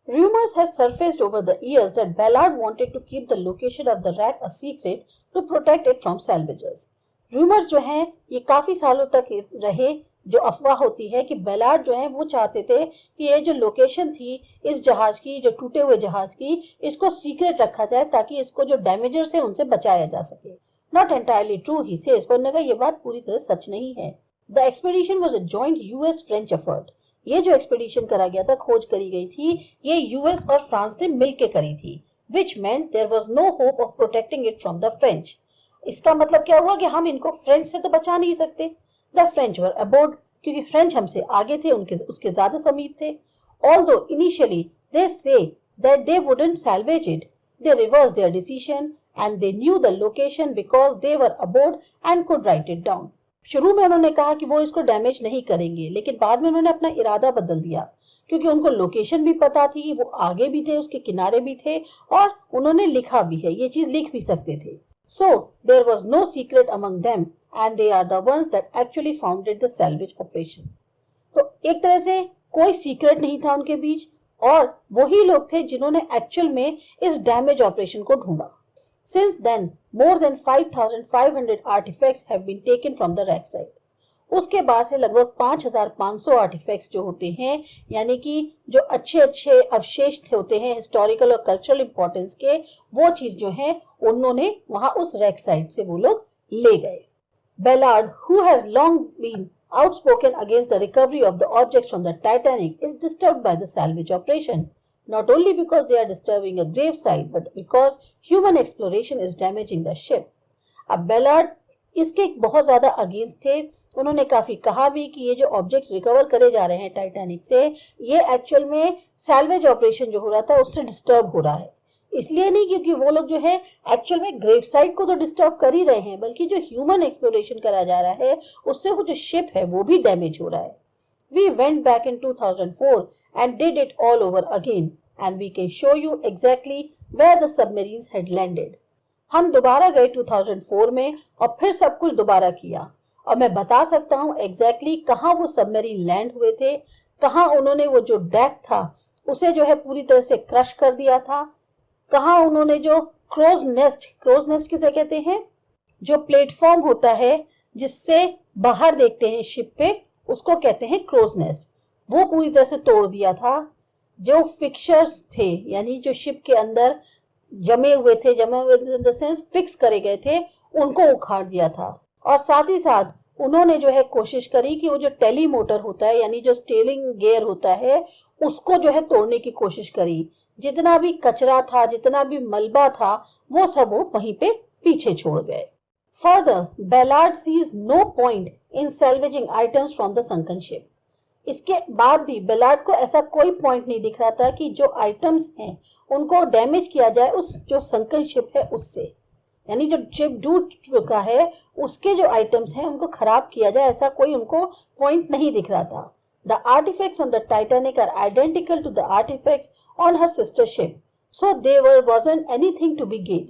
Rumors have surfaced over the years that Ballard wanted to keep the location of the wreck a secret to protect it from salvagers. Rumors जो हैं ये काफी सालों तक रहे, जो अफवाह होती है कि बेलार्ड जो है वो चाहते थे कि ये जो लोकेशन थी इस जहाज की, जो टूटे हुए जहाज की, इसको सीक्रेट रखा जाए ताकि इसको जो डैमेजर्स है उनसे बचाया जा सके. Not entirely true he says, पर उन्होंने कहा ये बात पूरी तरह सच नहीं है. The expedition was a joint US French effort. ये जो एक्सपीडिशन करा गया था, खोज करी गई थी, ये यूएस और फ्रांस ने मिलकर करी थी. Which meant there was no hope of protecting it from the French. इसका मतलब क्या हुआ कि हम इनको फ्रेंच से तो बचा नहीं सकते. द फ्रेंच वर अबोर्ड, क्योंकि फ्रेंच हमसे आगे थे, उसके ज्यादा समीप थे. Although initially they say that they wouldn't salvage it, they reverse their decision and they knew the location because they were aboard and could write it down. शुरू में उन्होंने कहा कि वो इसको डैमेज नहीं करेंगे, लेकिन बाद में उन्होंने अपना इरादा बदल दिया क्योंकि उनको लोकेशन भी पता थी, वो आगे भी थे, उसके किनारे भी थे और उन्होंने लिखा भी है, ये चीज लिख भी सकते थे. So there was no secret among them and they are the ones that actually founded the salvage operation. तो एक तरह से कोई सीक्रेट नहीं था उनके बीच और वही लोग थे जिन्होंने एक्चुअल में इस डैमेज ऑपरेशन को ढूंढा. Since then, more than 5,500 artifacts have been taken from the wreck site. उसके बाद से लगभग 5,500 आर्टिफैक्ट्स जो होते हैं, यानी कि जो अच्छे अच्छे अवशेष होते हैं हिस्टोरिकल और कल्चरल इंपॉर्टेंस के, वो चीज जो है उन्होंने वहां उस रैक साइट से वो लोग ले गए. Ballard, who has long been outspoken against the recovery of the objects from the Titanic, is disturbed by the salvage operation, not only because they are disturbing a grave site, but because human exploration is damaging the ship. अब Ballard इसके बहुत ज्यादा against थे. उन्होंने काफी कहा भी कि ये जो ऑब्जेक्ट्स रिकवर करे जा रहे हैं टाइटैनिक से, ये एक्चुअल में सैल्वेज ऑपरेशन जो हो रहा था उससे डिस्टर्ब हो रहा है. इसलिए नहीं क्योंकि वो लोग जो है एक्चुअल में ग्रेव साइट को तो डिस्टर्ब कर ही रहे हैं, बल्कि जो ह्यूमन एक्सप्लोरेशन करा जा रहा है उससे वो जो शिप है वो भी डैमेज हो रहा है. We went back in 2004 and did it all over again and we can show you exactly where the submarines had landed. हम दोबारा गए 2004 में और फिर सब कुछ दोबारा किया और मैं बता सकता हूँ एग्जैक्टली कहाँ वो सबमरीन लैंड हुए थे, कहाँ उन्होंने वो जो डेक था उसे जो है पूरी तरह से क्रश कर दिया था, कहाँ उन्होंने जो क्रोज नेस्ट किसे कहते हैं, जो प्लेटफॉर्म होता है जिससे बाहर देखते हैं शिप पे, उसको कहते हैं क्रोज नेस्ट, वो पूरी तरह से तोड़ दिया था. जो फिक्सर्स थे यानी जो शिप के अंदर जमे हुए इन द सेंस फिक्स करे गए थे, उनको उखाड़ दिया था. और साथ ही साथ उन्होंने जो है कोशिश करी कि वो जो टेली मोटर होता है यानी जो स्टीयरिंग गियर होता है उसको जो है तोड़ने की कोशिश करी. जितना भी कचरा था, जितना भी मलबा था, वो सब वो वहीं पे पीछे छोड़ गए. Further, Ballard sees no point in salvaging items from the sunken ship. इसके बाद भी बेलार्ड को ऐसा कोई पॉइंट नहीं दिख रहा था कि जो आइटम्स हैं उनको डैमेज किया जाए उस जो संकन शिप है उससे, यानी जो शिप डूब चुका है उसके जो आइटम्स हैं उनको खराब किया जाए, ऐसा कोई उनको पॉइंट नहीं दिख रहा था. The artifacts on the Titanic are identical to the artifacts on her sister ship, so there wasn't anything to be gained.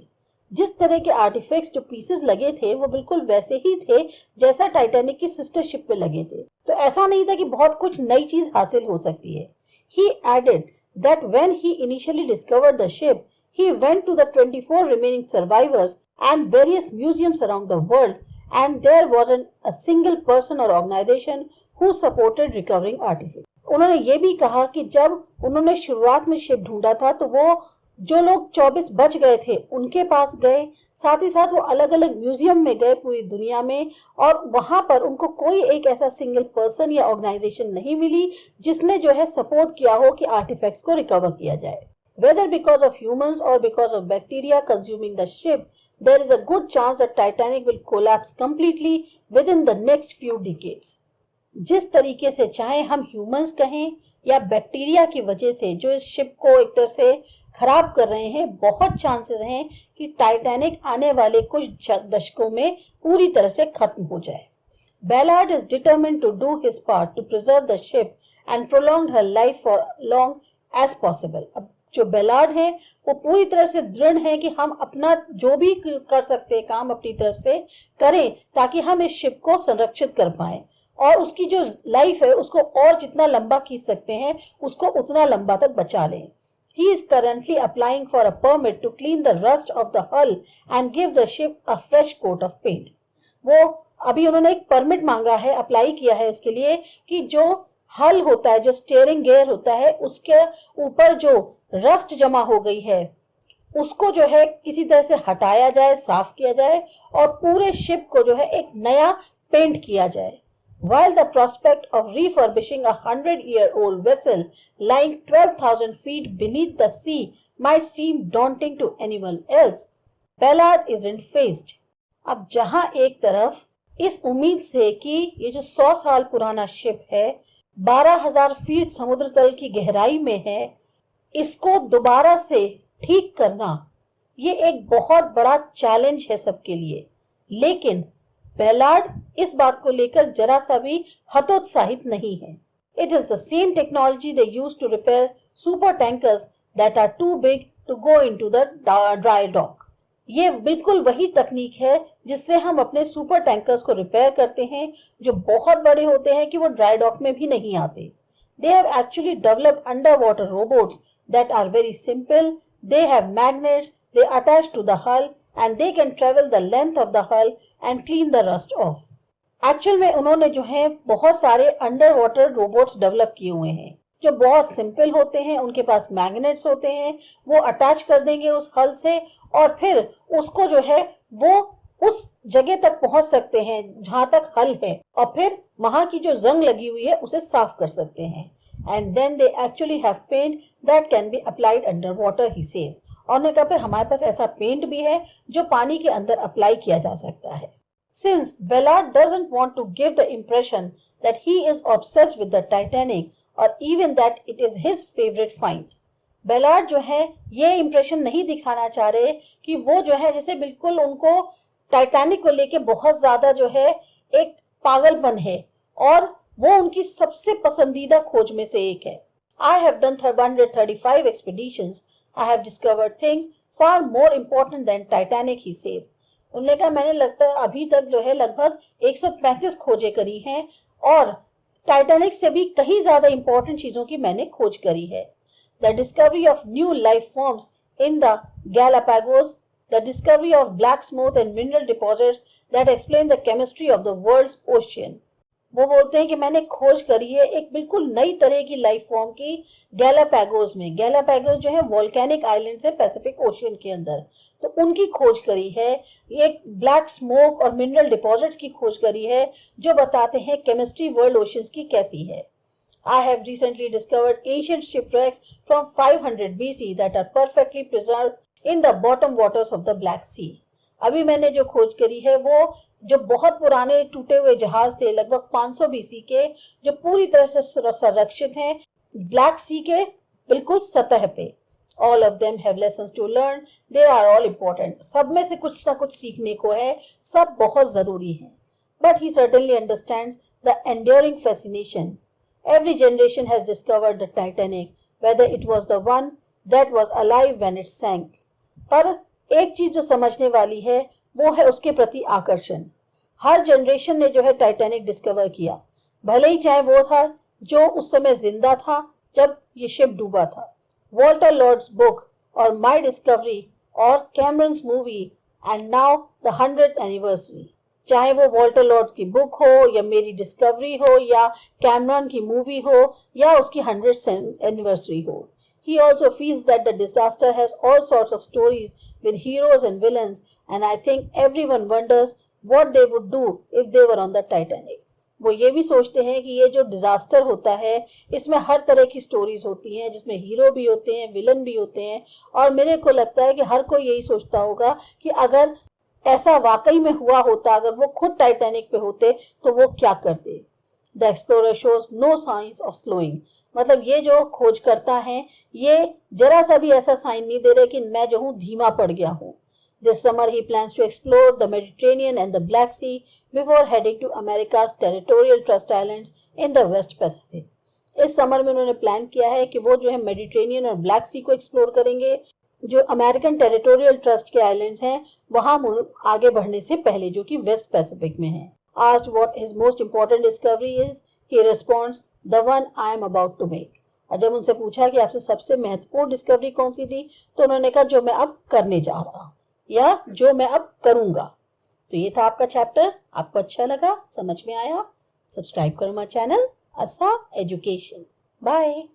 जिस तरह के आर्टिफैक्ट्स जो पीसेस लगे थे वो बिल्कुल वैसे ही थे जैसा टाइटैनिक की सिस्टर शिप पे लगे थे, तो ऐसा नहीं था कि बहुत कुछ नई चीज हासिल हो सकती है. He added that when he initially discovered the ship, he went to the 24 remaining survivors and various museums around the world and there wasn't a single person or organization who supported recovering artifacts. उन्होंने ये भी कहा कि जब उन्होंने शुरुआत में ship ढूंढा था तो वो जो लोग 24 बच गए थे उनके पास गए, साथ ही साथ वो अलग अलग म्यूजियम में गए पूरी दुनिया में, और वहां पर उनको कोई एक ऐसा सिंगल पर्सन या ऑर्गेनाइजेशन नहीं मिली जिसने जो है सपोर्ट किया हो कि आर्टिफैक्ट्स को रिकवर किया जाए. Whether because of humans or because of bacteria consuming the ship, there is a good chance that Titanic will collapse completely within the next few decades. जिस तरीके से चाहे हम ह्यूमंस कहें या बैक्टीरिया की वजह से जो इस शिप को एक तरह से खराब कर रहे हैं, बहुत चांसेस हैं कि टाइटैनिक आने वाले कुछ दशकों में पूरी तरह से खत्म हो जाए. Ballard is determined to do his part to preserve the ship and prolong her life for long as possible. अब जो बेलार्ड है वो पूरी तरह से दृढ़ है कि हम अपना जो भी कर सकते हैं काम अपनी तरफ से करें ताकि हम इस शिप को संरक्षित कर पाएं और उसकी जो लाइफ है उसको और जितना लंबा खींच सकते हैं उसको उतना लंबा तक बचा लें. He is currently applying for a permit to clean the rust of the hull and give the ship a fresh coat of paint. वो अभी उन्होंने एक परमिट मांगा है, अप्लाई किया है उसके लिए कि जो हल होता है, जो स्टीयरिंग गियर होता है, उसके ऊपर जो रस्ट जमा हो गई है उसको जो है किसी तरह से हटाया जाए, साफ किया जाए और पूरे शिप को जो है एक नया पेंट किया जाए. While the prospect of refurbishing a 100-year-old vessel lying 12,000 feet beneath the sea might seem daunting to anyone else, Ballard isn't phased. अब जहां एक तरफ इस उम्मीद से कि ये जो 100 साल पुराना शिप है 12,000 फीट समुद्र तल की गहराई में है, इसको दोबारा से ठीक करना ये एक बहुत बड़ा चैलेंज है सबके लिए, लेकिन बेलार्ड इस बात को लेकर जरा सा भी हतोत्साहित नहीं है. It is the same technology they use to repair super tankers that are too big to go into the dry dock. ये बिल्कुल वही तकनीक है जिससे हम अपने सुपर टैंकर्स को रिपेयर करते हैं जो बहुत बड़े होते हैं कि वो ड्राई डॉक में भी नहीं आते. They have actually developed underwater robots that are very simple. They have magnets, they attach to the hull and they can travel the length of the hull and clean the rust off. Actual में उन्होंने जो है बहुत सारे under water robots develop किए हुए हैं जो बहुत सिंपल होते हैं, उनके पास मैग्नेट्स होते हैं, वो अटैच कर देंगे उस हल से और फिर उसको जो है वो उस जगह तक पहुंच सकते हैं जहां तक हल है और फिर वहां की जो जंग लगी हुई है उसे साफ कर सकते हैं. And then they actually have paint that can be applied under water, he says. और ने कहा फिर हमारे पास ऐसा पेंट भी है जो पानी के अंदर अप्लाई किया जा सकता है. Since Ballard doesn't want to give the impression that he is obsessed with the Titanic or even that it is his favorite find, Ballard जो है ये इंप्रेशन नहीं दिखाना चाह रहे कि वो जो है जैसे बिल्कुल उनको टाइटैनिक को लेके बहुत ज्यादा जो है एक पागलपन है और वो उनकी सबसे पसंदीदा खोज में से एक है. I have done 135 expeditions. I have discovered things far more important than Titanic, he says. उन्होंने कहा मैंने लगता है अभी तक जो है लगभग 135 खोजें करी हैं और टाइटैनिक से भी कहीं ज्यादा इंपॉर्टेंट चीजों की मैंने खोज करी है. The discovery of new life forms in the Galapagos, the discovery of black smooth and mineral deposits that explain the chemistry of the world's ocean. वो बोलते हैं कि मैंने खोज करी है एक बिल्कुल नई तरह की लाइफ फॉर्म की गैलापैगोस में. गैलापैगोस जो है वोल्केनिक आइलैंड है पैसिफिक ओशियन के अंदर, तो उनकी खोज करी है. एक ब्लैक स्मोक और मिनरल डिपॉजिट्स की खोज करी है जो बताते हैं केमिस्ट्री वर्ल्ड ओशियंस की कैसी है. I have recently discovered ancient shipwrecks from 500 BC that are perfectly preserved in the bottom waters of the Black Sea. अभी मैंने जो खोज करी है वो जो बहुत पुराने टूटे हुए जहाज थे लगभग 500 BC के जो पूरी तरह से संरक्षित हैं ब्लैक सी के बिल्कुल सतह पे. All of them have lessons to learn. They are all important. सब में से कुछ ना कुछ सीखने को है, सब बहुत जरूरी है. But he certainly understands the enduring fascination. Every generation has discovered the Titanic, whether it was the one that was alive when it sank. पर एक चीज जो समझने वाली है वो है उसके प्रति आकर्षण. हर जनरेशन ने जो है टाइटैनिक डिस्कवर किया, भले ही चाहे वो था जो उस समय जिंदा था जब ये शिप डूबा था. वॉल्टर लॉर्ड्स बुक और माई डिस्कवरी और Cameron's movie and now the 100th anniversary. चाहे वो वॉल्टर लॉर्ड की बुक हो या मेरी डिस्कवरी हो या कैमरन की मूवी हो या उसकी 100th एनिवर्सरी हो. He also feels that the disaster has all sorts of stories with heroes and villains, and I think everyone wonders what they would do if they were on the Titanic. वो ये भी सोचते हैं कि ये जो disaster होता है इसमें हर तरह की स्टोरीज होती हैं जिसमें हीरो भी होते हैं, विलन भी होते हैं, और मेरे को लगता है कि हर कोई यही सोचता होगा कि अगर ऐसा वाकई में हुआ होता, अगर वो खुद टाइटैनिक पे होते तो वो क्या करते. The explorer shows no signs of slowing. मतलब ये जो खोज करता है ये जरा सा भी ऐसा साइन नहीं दे रहे कि मैं जो हूँ धीमा पड़ गया हूँ. This summer he plans to explore the Mediterranean and the Black Sea before heading to America's territorial trust islands in the West Pacific. इस समर में उन्होंने प्लान किया है कि वो जो है मेडिटेरेनियन और ब्लैक सी को एक्सप्लोर करेंगे जो अमेरिकन टेरिटोरियल ट्रस्ट के आइलैंड्स हैं वहां आगे बढ़ने से पहले जो कि वेस्ट पैसिफिक में है. Asked what his most important discovery is, he responds, the one I am about to make. और जब उनसे पूछा कि आपसे सबसे महत्वपूर्ण डिस्कवरी कौन सी थी, तो उन्होंने कहा जो मैं अब करने जा रहा हूँ या जो मैं अब करूंगा। तो ये था आपका चैप्टर। आपको अच्छा लगा, समझ में आया? सब्सक्राइब करो माय चैनल आसा एजुकेशन। बाय।